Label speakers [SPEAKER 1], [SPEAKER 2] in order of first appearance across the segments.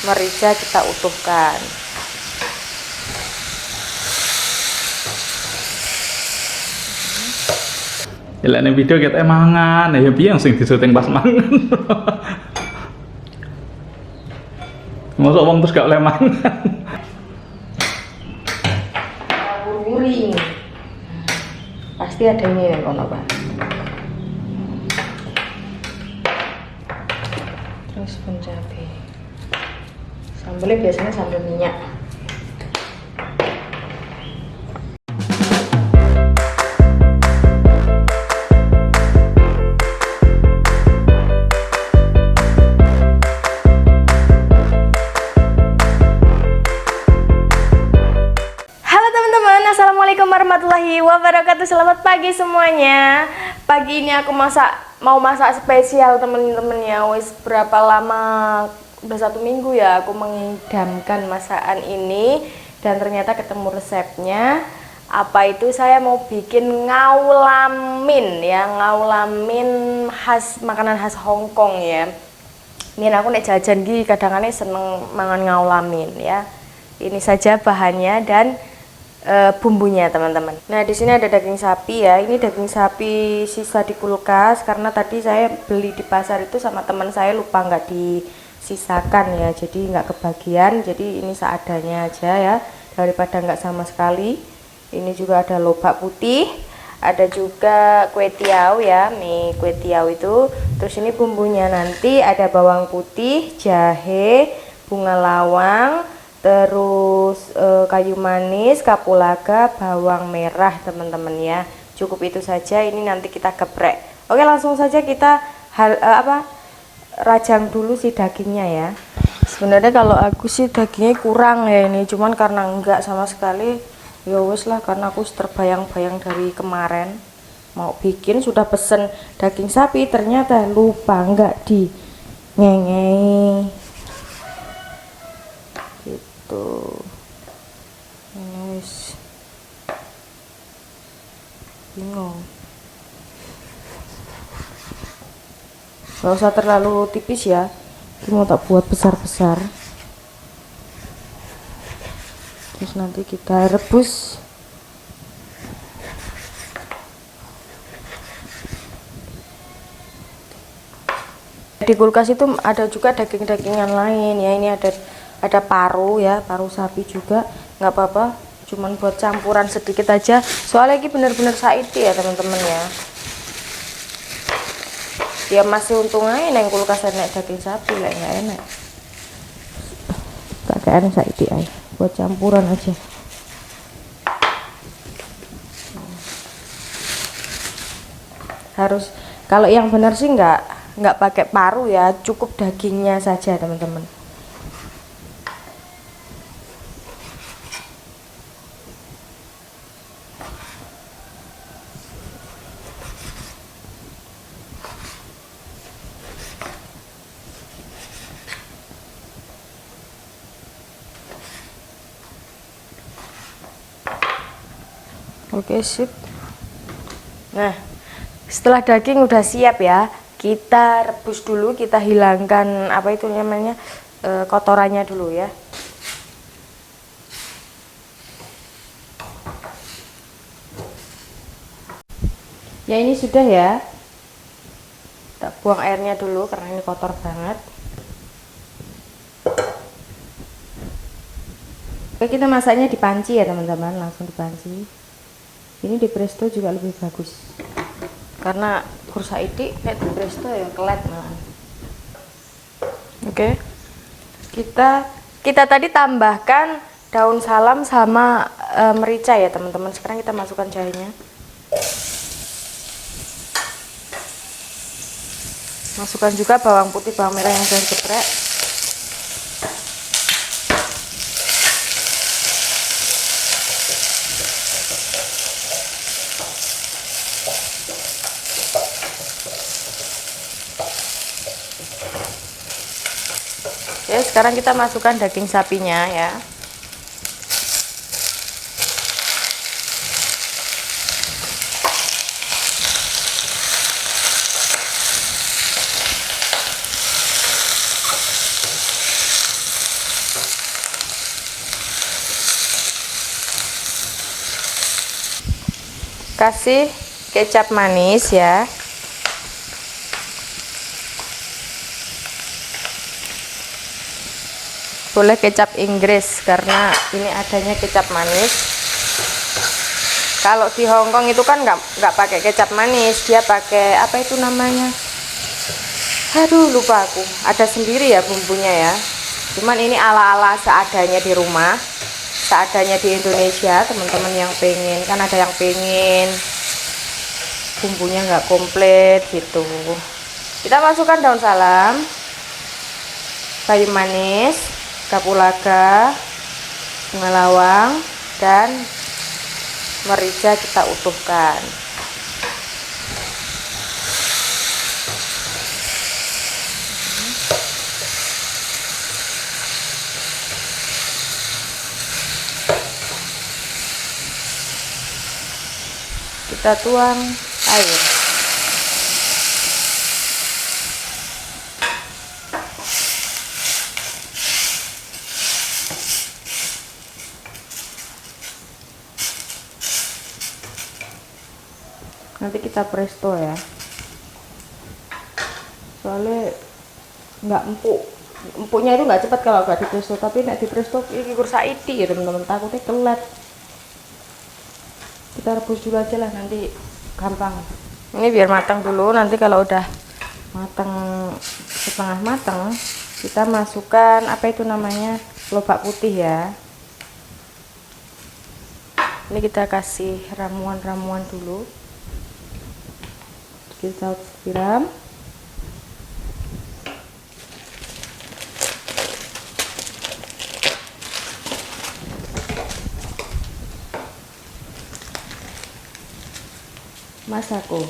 [SPEAKER 1] merica kita utuhkan.
[SPEAKER 2] Ya nek video kita mangan, ya piye sing disuting pas mangan. Mosok wong terus gak oleh mangan.
[SPEAKER 1] Wuri-wuri ini. Pasti ada ini yang kono, Pak. Terus pun cabai. Sambelnya biasanya sambal minyak. Assalamualaikum warahmatullahi wabarakatuh. Selamat pagi semuanya. Pagi ini aku mau masak spesial temen-temen ya. Wis berapa lama, udah 1 minggu ya aku mengidamkan masakan ini, dan ternyata ketemu resepnya. Apa itu? Saya mau bikin ngaulamin ya, ngaulamin makanan khas Hong Kong ya. Ini aku nek jajan gini kadang-kadang seneng mangan ngaulamin ya. Ini saja bahannya dan bumbunya teman-teman. Nah di sini ada daging sapi ya. Ini daging sapi sisa di kulkas karena tadi saya beli di pasar itu sama teman saya, lupa nggak disisakan ya, jadi nggak kebagian. Jadi ini seadanya aja ya, daripada nggak sama sekali. Ini juga ada lobak putih, ada juga kue tiaw ya, mie kue tiaw itu. Terus ini bumbunya nanti ada bawang putih, jahe, bunga lawang, terus kayu manis, kapulaga, bawang merah teman-teman ya. Cukup itu saja. Ini nanti kita geprek. Oke, langsung saja kita rajang dulu si dagingnya ya. Sebenarnya kalau aku sih dagingnya kurang ya ini, cuman karena enggak sama sekali ya wes lah, karena aku terbayang-bayang dari kemarin mau bikin, sudah pesen daging sapi ternyata lupa enggak di ngengei tuh. Guys, bingung, nggak usah terlalu tipis ya, ini mau tak buat besar-besar. Terus nanti kita rebus. Di kulkas itu ada juga daging-dagingan lain ya. Ini ada paru ya, paru sapi juga, nggak apa-apa, cuman buat campuran sedikit aja, soalnya ini bener-bener saiti ya teman-teman ya. Ya masih untung aja neng kulkas enak daging sapi, lah nggak enak tak kayak saiti aja, buat campuran aja. Harus, kalau yang bener sih nggak pakai paru ya, cukup dagingnya saja teman-teman. Oke, sip. Nah, setelah daging udah siap ya, kita rebus dulu, kita hilangkan apa itu namanya, kotorannya dulu ya. Ya ini sudah ya, kita buang airnya dulu karena ini kotor banget. Oke, kita masaknya di panci ya teman-teman, langsung di panci. Ini di presto juga lebih bagus, karena kursa ini kayak di presto ya kelet malah. Oke, kita tadi tambahkan daun salam sama merica ya teman-teman. Sekarang kita masukkan jahenya, masukkan juga bawang putih, bawang merah yang sudah digeprek. Oke, sekarang kita masukkan daging sapinya ya. kasih kecap manis ya. Boleh kecap Inggris karena ini adanya kecap manis. Kalau di Hongkong itu kan nggak pakai kecap manis, dia pakai apa itu namanya? Aduh lupa aku. Ada sendiri ya bumbunya ya. Cuman ini ala-ala seadanya di rumah, seadanya di Indonesia. Teman-teman yang pengen, kan ada yang pengen bumbunya nggak komplit gitu. Kita masukkan daun salam, kayu manis, kapulaga, bunga lawang, dan merica kita utuhkan. Kita tuang air. Nanti kita presto ya, soalnya nggak empuknya itu nggak cepat kalau nggak di presto, tapi nek di presto ini kursa iti ya teman-teman, takutnya telat. Kita rebus dulu aja lah, nanti gampang. Ini biar matang dulu, nanti kalau udah matang setengah matang kita masukkan apa itu namanya, lobak putih ya. Ini kita kasih ramuan-ramuan dulu. Kita siram. Masako.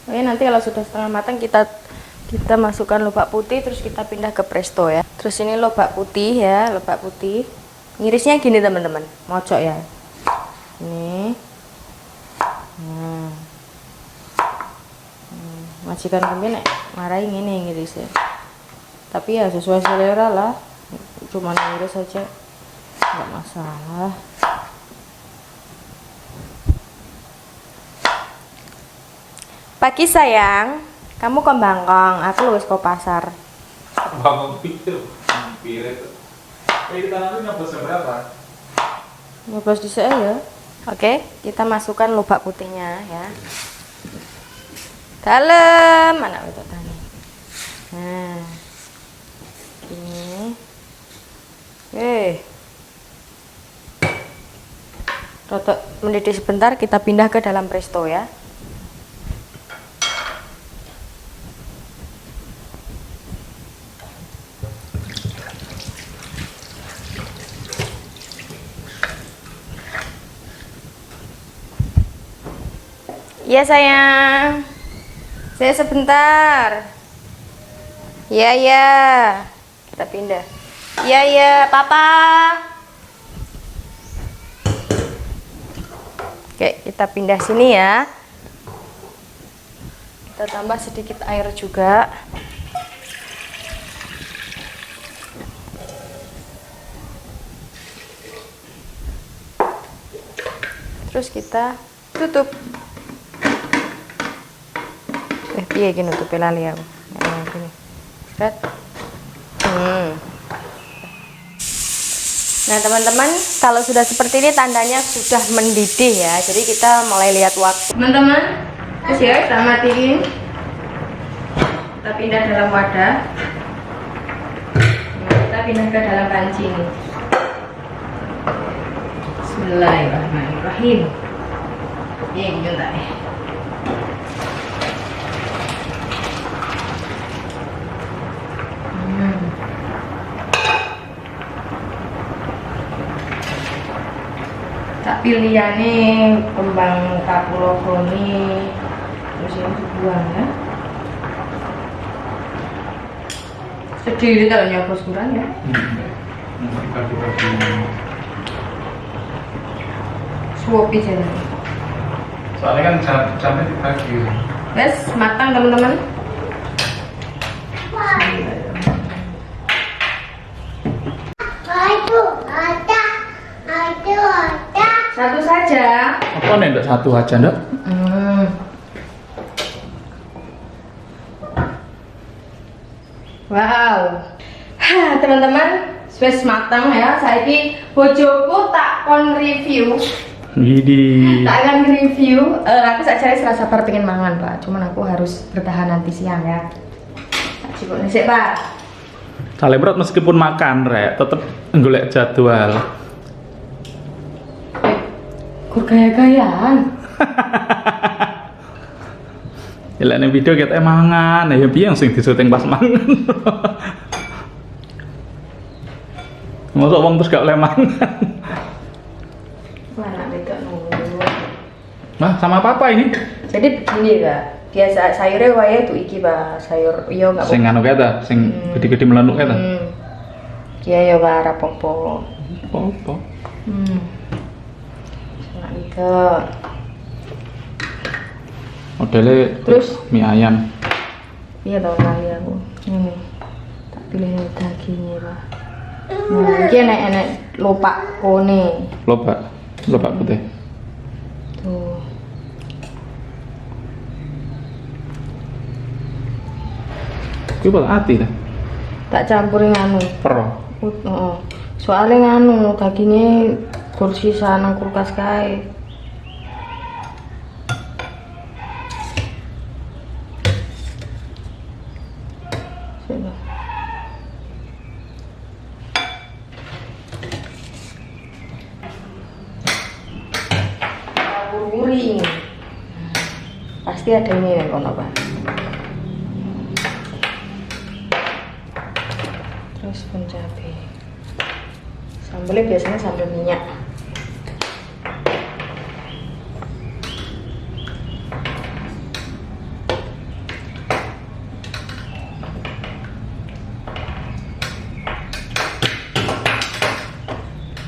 [SPEAKER 1] Oke, nanti kalau sudah setengah matang kita masukkan lobak putih, terus kita pindah ke presto ya. Terus ini lobak putih ya, lobak putih. Ngirisnya gini teman-teman, mocok ya. Ini. Majikan kami nek marahi ngene ngirisnya. Tapi ya sesuai selera lah. Cuma ngiris saja, nggak masalah. Pagi sayang. Kamu ke Bangkong, aku luwes ke pasar.
[SPEAKER 2] Bangkong pikir, piret. Kita nanti nyoblos berapa?
[SPEAKER 1] Nyoblos di saya ya. Oke, kita masukkan lobak putihnya ya. Dalam mana itu tadi? Nah, ini. Rotok mendidih sebentar, kita pindah ke dalam presto ya. Iya sayang, saya sebentar. Iya ya, kita pindah. Iya ya, papa. Oke, kita pindah sini ya. Kita tambah sedikit air juga. Terus kita tutup. Iya gini tuh pelali aku. Gini. Set. Nah teman-teman, kalau sudah seperti ini tandanya sudah mendidih ya. Jadi kita mulai lihat waktu. Teman-teman, terus ya kita matiin. Kita pindah dalam wadah. Kita pindah ke dalam panci ini. Bismillahirrahmanirrahim. Iya gitu tak ya. Tak pilihannya kembang kapulogoni, terus ini dibuang ya. Sedih kalau nyoblos kurang ya. Suopi aja.
[SPEAKER 2] Soalnya kan jamnya dibagi.
[SPEAKER 1] Yes, matang teman-teman. Satu saja.
[SPEAKER 2] Apa nih, ndak satu aja, ndak?
[SPEAKER 1] Wow. Hah, teman-teman, wis matang ya. Saiki bojoku tak kon review.
[SPEAKER 2] Widih.
[SPEAKER 1] Tak akan review. Aku saja serasa sabar pengen mangan, Pak. Cuman aku harus bertahan nanti siang ya. Tak cukup nih, Pak.
[SPEAKER 2] Salemrot meskipun makan, Rek, tetep golek jadwal.
[SPEAKER 1] Kok gaya-gayaan?
[SPEAKER 2] Ya nek video kita mangan, ya piye sing disuting pas mangan. Mosok wong terus gak oleh mangan.
[SPEAKER 1] Wah, anak wedok nunggu.
[SPEAKER 2] Nah, sama papa ini.
[SPEAKER 1] Jadi begini, Pak. Biasa sayurnya wae tuh iki, Pak. Sayur yo enggak
[SPEAKER 2] Sing anu kata, sing gede-gede melenuk kata.
[SPEAKER 1] Iya ya, Pak, rapopo.
[SPEAKER 2] Apa?
[SPEAKER 1] Anak wedok.
[SPEAKER 2] Modelnya
[SPEAKER 1] Terus?
[SPEAKER 2] mie ayam.
[SPEAKER 1] Iya tau kali aku. Ini tak pilih dagingnya, Pak. Nah, iki enek lopak kone.
[SPEAKER 2] Lobak putih.
[SPEAKER 1] Tuh.
[SPEAKER 2] Kuwi apa ati ta?
[SPEAKER 1] Tak campurin anu.
[SPEAKER 2] Pro.
[SPEAKER 1] Heeh. Soalnya nganu dagingnya kursi sana kulkas kae. Coba. Wuri. Pasti ada ini nih kono, Pak. Terus pun cabai. Sambelnya biasanya sambal minyak.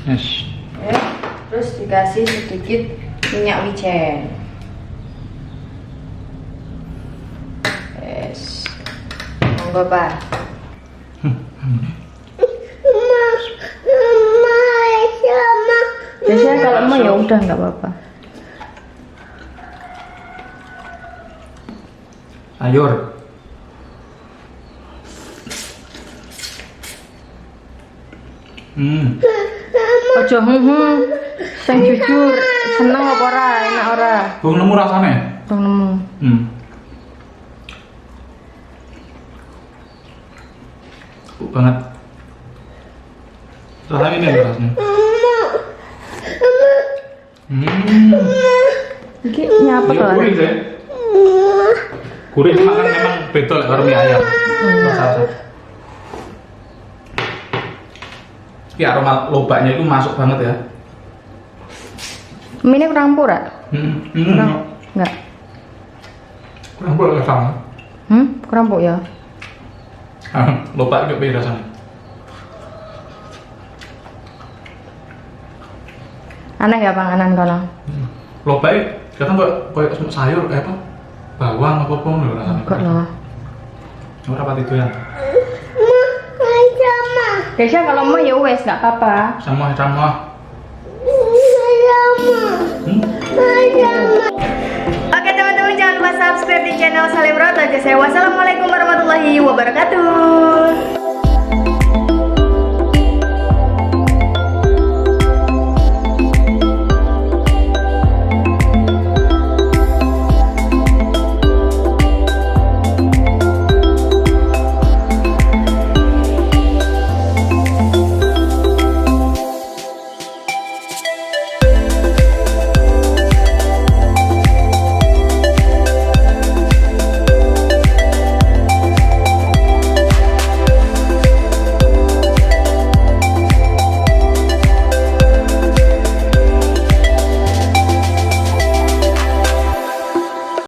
[SPEAKER 2] Yes.
[SPEAKER 1] Ya, terus dikasih sedikit minyak wijen. Yes. Monggo, Pak. Biasanya kalau mau ya udah nggak apa-apa.
[SPEAKER 2] Sayur.
[SPEAKER 1] Ojo sing jujur seneng apa ora, enak ora?
[SPEAKER 2] Bung nemu rasane?
[SPEAKER 1] Bang nemu.
[SPEAKER 2] Empuk banget. Rasanya ini rasanya.
[SPEAKER 1] Iki nyapa
[SPEAKER 2] Iya,
[SPEAKER 1] to?
[SPEAKER 2] gurih sih. Gurih cuma kan memang beda lah karo mie ayam. Rasa-rasa. Ini aroma lobaknya itu masuk banget ya.
[SPEAKER 1] Mie ini kurang pura? Kurang? Enggak.
[SPEAKER 2] Kurang pula sama.
[SPEAKER 1] Kurang puk ya?
[SPEAKER 2] Lobak itu beda rasanya.
[SPEAKER 1] Aneh ya panganan kalau.
[SPEAKER 2] Lobak kadang kayak sayur kayak apa? Bawang apa pun lho rasanya.
[SPEAKER 1] Enggak lah.
[SPEAKER 2] Ora pati doyan.
[SPEAKER 1] Keisha kalau mau ya wes nggak apa-apa.
[SPEAKER 2] Sama